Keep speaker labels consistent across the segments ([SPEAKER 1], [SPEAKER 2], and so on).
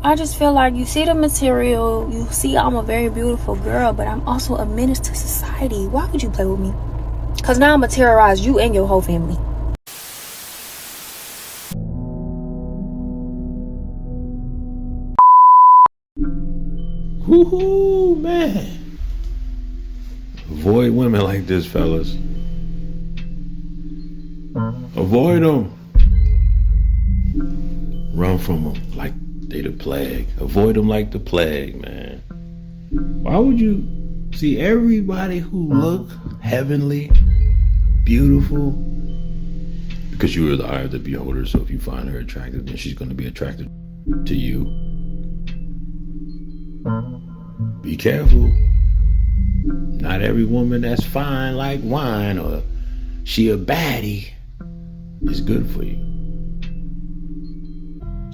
[SPEAKER 1] I just feel like you see the material, you see I'm a very beautiful girl, but I'm also a menace to society. Why would you play with me? Because now I'm going to terrorize you and your whole family.
[SPEAKER 2] Woohoo, man. Avoid women like this, fellas. Avoid them. Run from them like they the plague. Avoid them like the plague, man. Why would you see everybody who look heavenly, beautiful? Because you are the eye of the beholder, so if you find her attractive, then she's going to be attracted to you. Be careful. Not every woman that's fine like wine or she a baddie is good for you.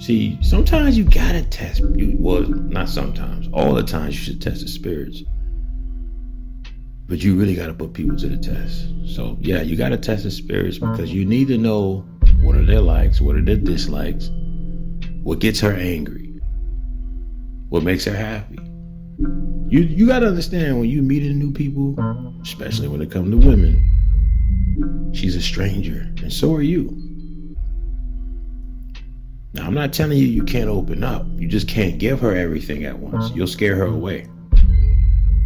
[SPEAKER 2] See, sometimes you gotta test. Well, not sometimes. All the times you should test the spirits. But you really gotta put people to the test. So yeah, you gotta test the spirits because you need to know what are their likes, what are their dislikes, what gets her angry, what makes her happy. You gotta understand when you meeting new people, especially when it comes to women, she's a stranger, and so are you. Now, I'm not telling you you can't open up. You just can't give her everything at once. You'll scare her away.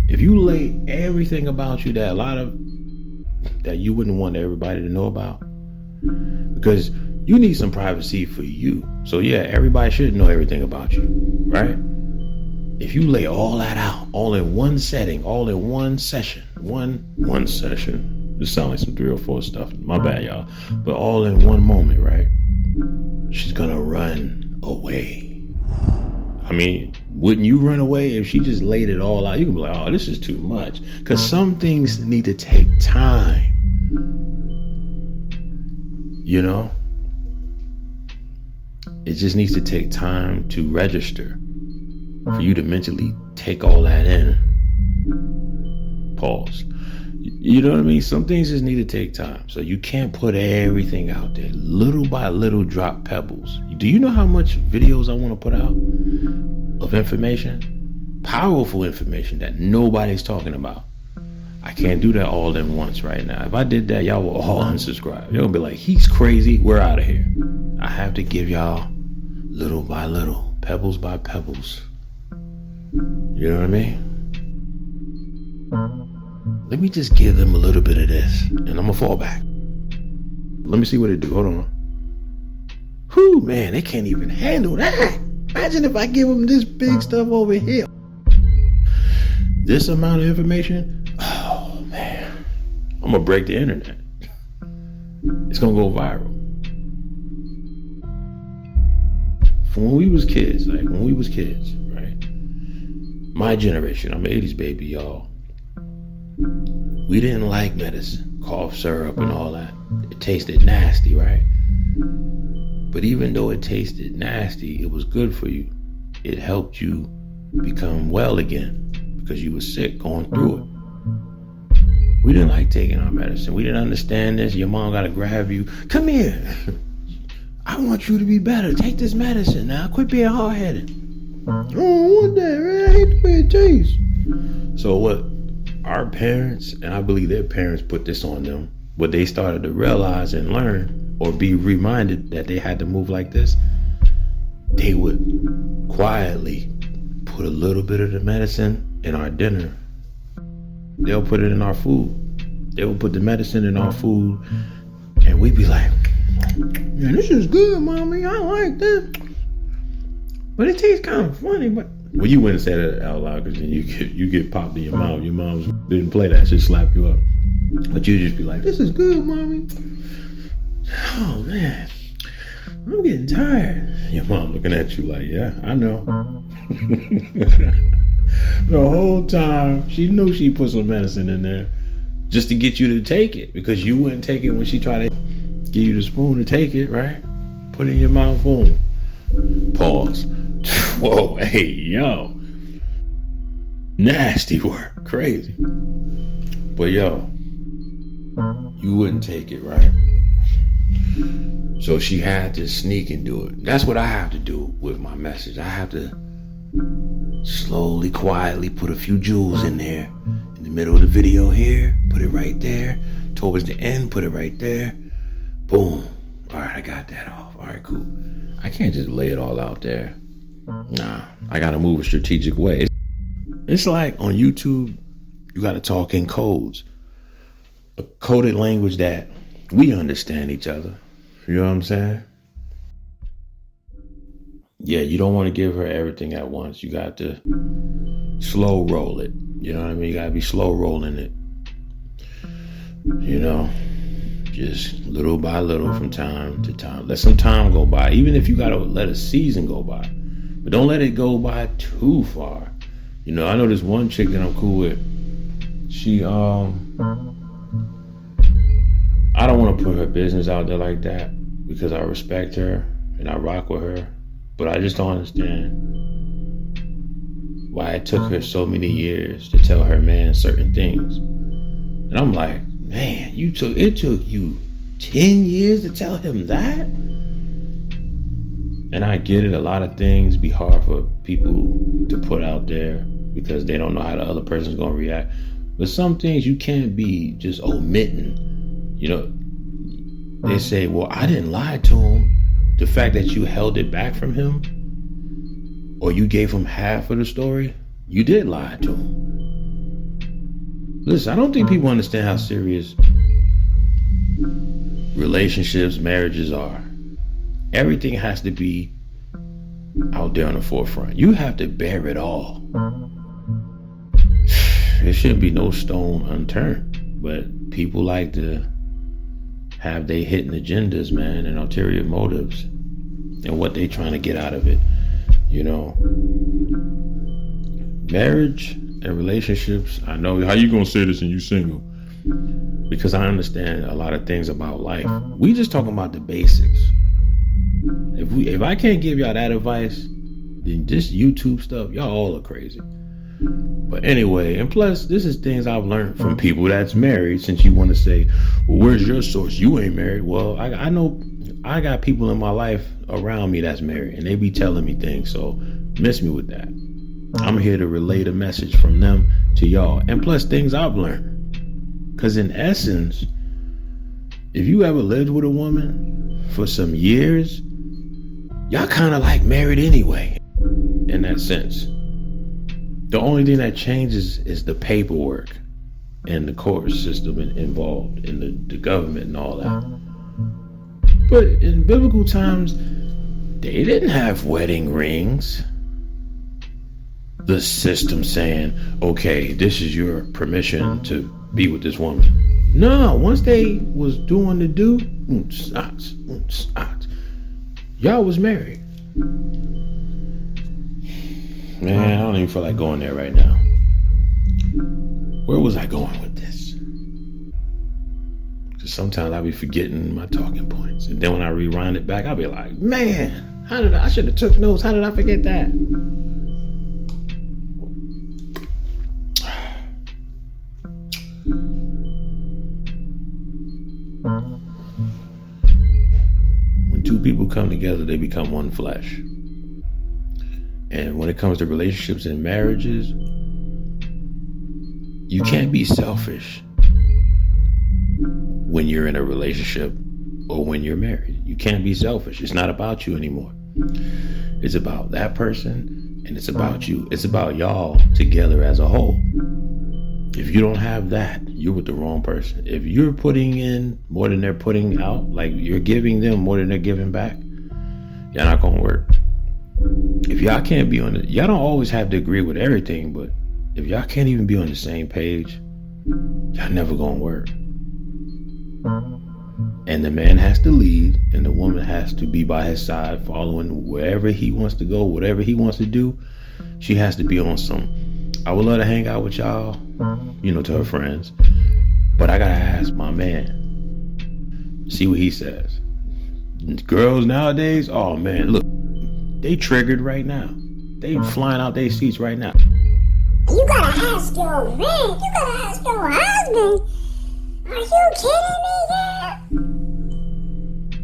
[SPEAKER 2] If you lay everything about you that you wouldn't want everybody to know about, because you need some privacy for you. So yeah, everybody should know everything about you, right? If you lay all that out, all in one setting, all in one session, one session, this sounds like some 3 or 4 stuff. My bad, y'all. But all in one moment, right? She's gonna run away. I mean, wouldn't you run away if she just laid it all out? You can be like, oh, this is too much. Because some things need to take time. You know? It just needs to take time to register. For you to mentally take all that in. Pause. You know what I mean? Some things just need to take time. So you can't put everything out there. Little by little, drop pebbles. Do you know how much videos I want to put out of information? Powerful information that nobody's talking about. I can't do that all in once right now. If I did that, y'all will all unsubscribe. You're going to be like, he's crazy. We're out of here. I have to give y'all little by little, pebbles by pebbles. You know what I mean? Let me just give them a little bit of this, and I'm gonna fall back. Let me see what they do. Hold on. Whew, man, they can't even handle that. Imagine if I give them this big stuff over here. This amount of information. Oh, man. I'm gonna break the internet. It's gonna go viral. From when we was kids, right? My generation, I'm an 80s baby, y'all. We didn't like medicine, cough syrup and all that. It tasted nasty, right? But even though it tasted nasty, it was good for you. It helped you become well again because you were sick going through it. We didn't like taking our medicine. We didn't understand this. Your mom got to grab you. Come here. I want you to be better. Take this medicine now. Quit being hard-headed. Oh, what that, man? I hate the way it tastes. So what our parents, and I believe their parents put this on them, what they started to realize and learn or be reminded that they had to move like this, they would quietly put a little bit of the medicine in our dinner. They'll put it in our food. They will put the medicine in our food, and we'd be like, yeah, this is good, mommy. I like this. But it tastes kind of funny, but... Well, you wouldn't say that out loud because then you get popped in your mouth. Your mom didn't play that. She'd slap you up. But you'd just be like, this is good, mommy. Oh, man. I'm getting tired. Your mom looking at you like, yeah, I know. The whole time, she knew she put some medicine in there just to get you to take it because you wouldn't take it when she tried to give you the spoon to take it, right? Put it in your mouth, boom. Pause. Whoa, hey, yo. Nasty work. Crazy. But yo, you wouldn't take it, right? So she had to sneak and do it. That's what I have to do with my message. I have to slowly, quietly put a few jewels in there. In the middle of the video here, put it right there. Towards the end, put it right there. Boom. All right, I got that off. All right, cool. I can't just lay it all out there. Nah, I gotta move a strategic way. It's like on YouTube, you gotta talk in codes. A coded language that we understand each other. You know what I'm saying? Yeah, you don't want to give her everything at once. You got to slow roll it. You know what I mean? You got to be slow rolling it. You know, just little by little from time to time. Let some time go by. Even if you got to let a season go by. But don't let it go by too far. You know, I know this one chick that I'm cool with. She, I don't want to put her business out there like that because I respect her and I rock with her. But I just don't understand why it took her so many years to tell her man certain things. And I'm like, man, it took you 10 years to tell him that? And I get it, a lot of things be hard for people to put out there because they don't know how the other person's gonna react. But some things you can't be just omitting. You know, they say, well, I didn't lie to him. The fact that you held it back from him, or you gave him half of the story, you did lie to him. Listen, I don't think people understand how serious relationships, marriages are. Everything has to be out there on the forefront. You have to bear it all. There shouldn't be no stone unturned, but people like to have they hidden agendas, man, and ulterior motives and what they trying to get out of it. You know, marriage and relationships, I know how you gonna say this and you single, because I understand a lot of things about life. We just talking about the basics. If I can't give y'all that advice, then this YouTube stuff, y'all all are crazy. But anyway, and plus, this is things I've learned from people that's married. Since you want to say, well, where's your source? You ain't married. Well, I know I got people in my life around me that's married, and they be telling me things. So miss me with that. I'm here to relay the message from them to y'all. And plus, things I've learned. Because in essence, if you ever lived with a woman for some years, y'all kind of like married anyway, in that sense. The only thing that changes is the paperwork and the court system involved in the government and all that. But in biblical times, they didn't have wedding rings. The system saying, okay, this is your permission to be with this woman. No, once they was doing the do, y'all was married. Man, I don't even feel like going there right now. Where was I going with this? Because sometimes I'll be forgetting my talking points. And then when I rewind it back, I'll be like, man, I should have took notes. How did I forget that? When two people come together, they become one flesh. And when it comes to relationships and marriages, you can't be selfish when you're in a relationship or when you're married. You can't be selfish. It's not about you anymore. It's about that person and it's about you. It's about y'all together as a whole. If you don't have that, you're with the wrong person. If you're putting in more than they're putting out, like you're giving them more than they're giving back, y'all not gonna work. If y'all can't be on it, y'all don't always have to agree with everything, but if y'all can't even be on the same page, y'all never gonna work. And the man has to lead and the woman has to be by his side, following wherever he wants to go, whatever he wants to do. She has to be on some, I would love to hang out with y'all, to her friends, but I gotta ask my man, see what he says. Girls nowadays, oh man, look, they triggered right now. They flying out their seats right now.
[SPEAKER 3] You gotta ask your man. You gotta ask your husband. Are you kidding me,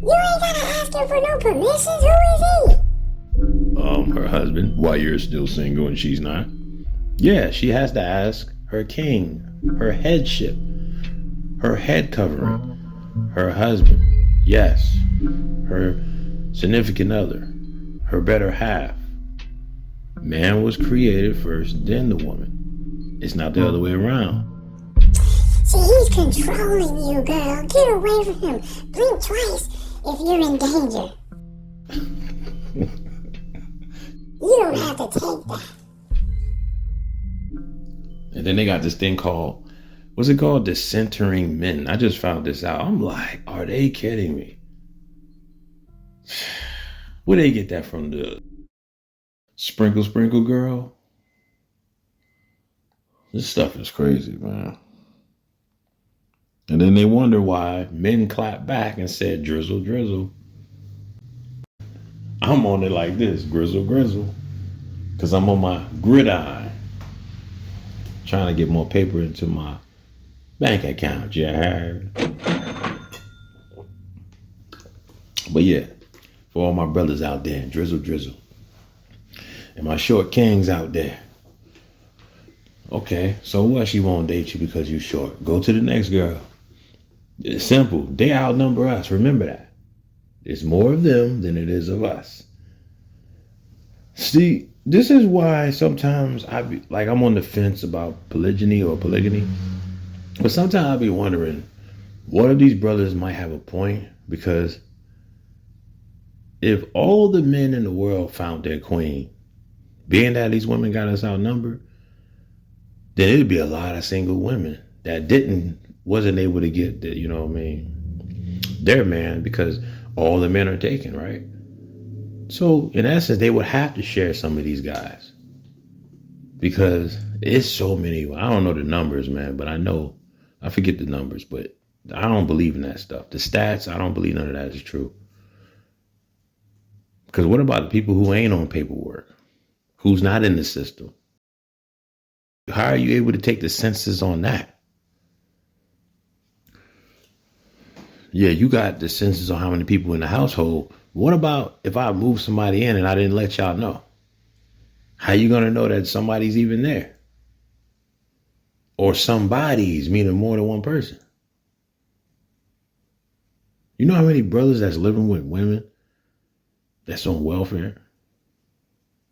[SPEAKER 3] girl? You ain't gotta ask him for no permissions. Who is he?
[SPEAKER 2] Her husband, while you're still single and she's not. Yeah, she has to ask her king, her headship, her head covering, her husband. Yes, her significant other, her better half. Man was created first, then the woman. It's not the other way around.
[SPEAKER 3] See, he's controlling you, girl. Get away from him. Blink twice if you're in danger. You don't have to take that.
[SPEAKER 2] And then they got this thing called, what's it called? Decentering men. I just found this out. I'm like, are they kidding me? Where they get that from? The sprinkle girl? This stuff is crazy, man. And then they wonder why men clap back and said, drizzle, drizzle. I'm on it like this, grizzle, grizzle. Because I'm on my gridiron. Trying to get more paper into my bank account, yeah. But yeah, for all my brothers out there, drizzle, drizzle. And my short kings out there. Okay, so what? She won't date you because you short. Go to the next girl. It's simple. They outnumber us. Remember that. It's more of them than it is of us. See, this is why sometimes I'm on the fence about polygyny or polygamy. But sometimes I be wondering, what if these brothers might have a point? Because if all the men in the world found their queen, being that these women got us outnumbered, then it'd be a lot of single women that wasn't able to get the, their man because all the men are taken, right? So in essence, they would have to share some of these guys because it's so many. I don't know the numbers, man, but I forget the numbers, but I don't believe in that stuff. The stats, I don't believe none of that is true. Because what about the people who ain't on paperwork, who's not in the system? How are you able to take the census on that? Yeah, you got the census on how many people in the household. What about if I move somebody in and I didn't let y'all know? How you going to know that somebody's even there? Or somebody's, meaning more than one person. You know how many brothers that's living with women that's on welfare?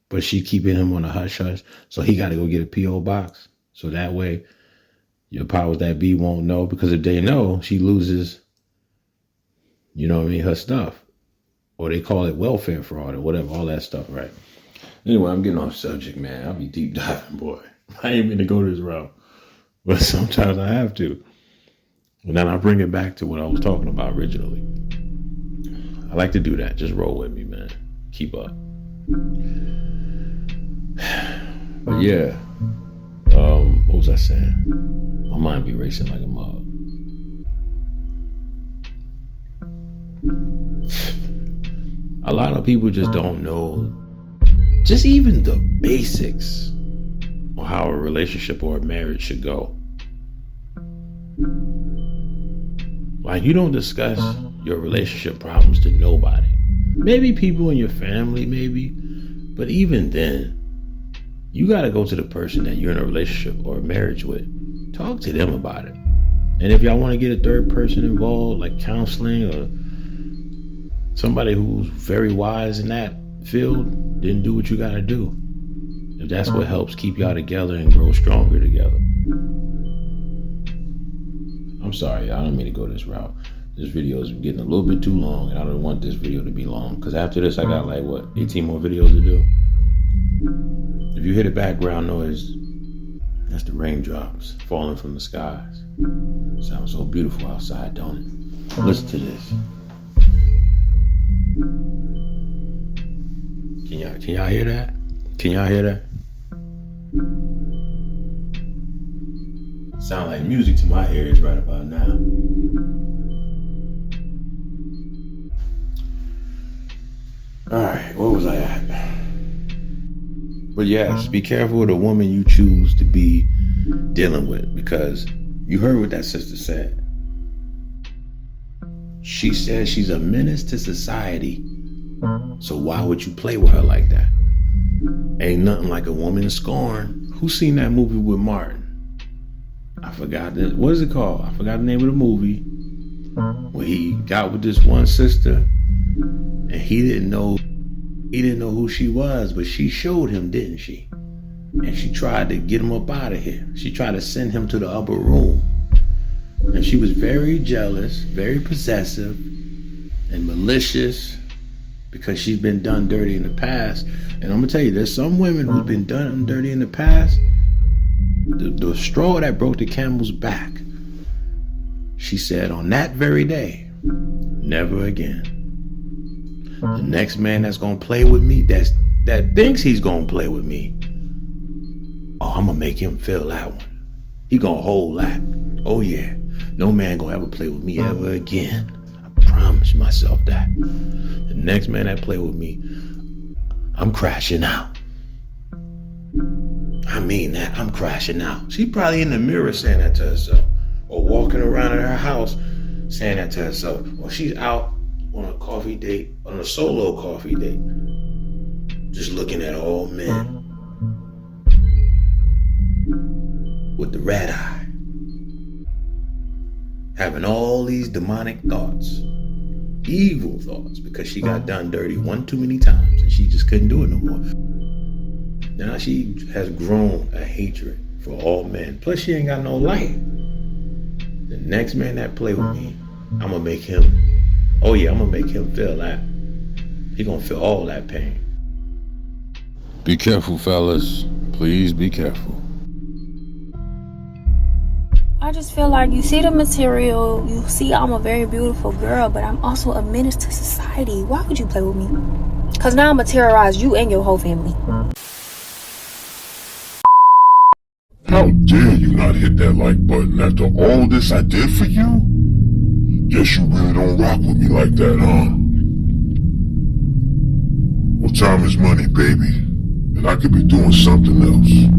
[SPEAKER 2] But she keeping him on a hush hush. So he got to go get a P.O. box. So that way your powers that be won't know. Because if they know, she loses, her stuff. Or they call it welfare fraud or whatever, all that stuff, right? Anyway, I'm getting off subject, man. I'll be deep diving, boy. I ain't mean to go this route. But sometimes I have to. And then I bring it back to what I was talking about originally. I like to do that. Just roll with me, man. Keep up. But yeah. What was I saying? My mind be racing like a mug. A lot of people just don't know just even the basics on how a relationship or a marriage should go. Like, you don't discuss your relationship problems to nobody. Maybe people in your family, maybe. But even then, you got to go to the person that you're in a relationship or a marriage with. Talk to them about it. And if y'all want to get a third person involved, like counseling or somebody who's very wise in that field, then do what you got to do. If that's what helps keep y'all together and grow stronger together. I'm sorry, y'all. I don't mean to go this route. This video is getting a little bit too long, and I don't want this video to be long. Because after this, I got 18 more videos to do. If you hear the background noise, that's the raindrops falling from the skies. Sounds so beautiful outside, don't it? Listen to this. Can y'all hear that? Can y'all hear that? Sound like music to my ears right about now. Alright, where was I at? But yes, be careful of the woman you choose to be dealing with, because you heard what that sister said. She says she's a menace to society. So why would you play with her like that? Ain't nothing like a woman scorned. Who seen that movie with Martin? I forgot that. What is it called? I forgot the name of the movie. Where he got with this one sister, and he didn't know who she was, but she showed him, didn't she? And she tried to get him up out of here. She tried to send him to the upper room. And she was very jealous, very possessive, and malicious because she's been done dirty in the past. And I'm gonna tell you, there's some women who've been done dirty in the past. The straw that broke the camel's back. She said on that very day, never again. The next man that's gonna play with me, that thinks he's gonna play with me, oh, I'm gonna make him feel that one. He gonna hold that. Oh yeah, no man gonna ever play with me ever again. I promise myself that. The next man that play with me, I'm crashing out. I mean that, I'm crashing out. She probably in the mirror saying that to herself, or walking around in her house saying that to herself, or she's out on a coffee date, on a solo coffee date, just looking at all men with the red eye, having all these demonic thoughts, evil thoughts, because she got done dirty one too many times and she just couldn't do it no more. Now she has grown a hatred for all men. Plus she ain't got no light. The next man that play with me, I'm gonna make him, oh yeah, I'm gonna make him feel that. He gonna feel all that pain.
[SPEAKER 4] Be careful, fellas. Please be careful.
[SPEAKER 1] I just feel like you see the material, you see I'm a very beautiful girl, but I'm also a menace to society. Why would you play with me? Because now I'm going to terrorize you and your whole family.
[SPEAKER 4] How dare you not hit that like button after all this I did for you? Guess you really don't rock with me like that, huh? Well, time is money, baby, and I could be doing something else.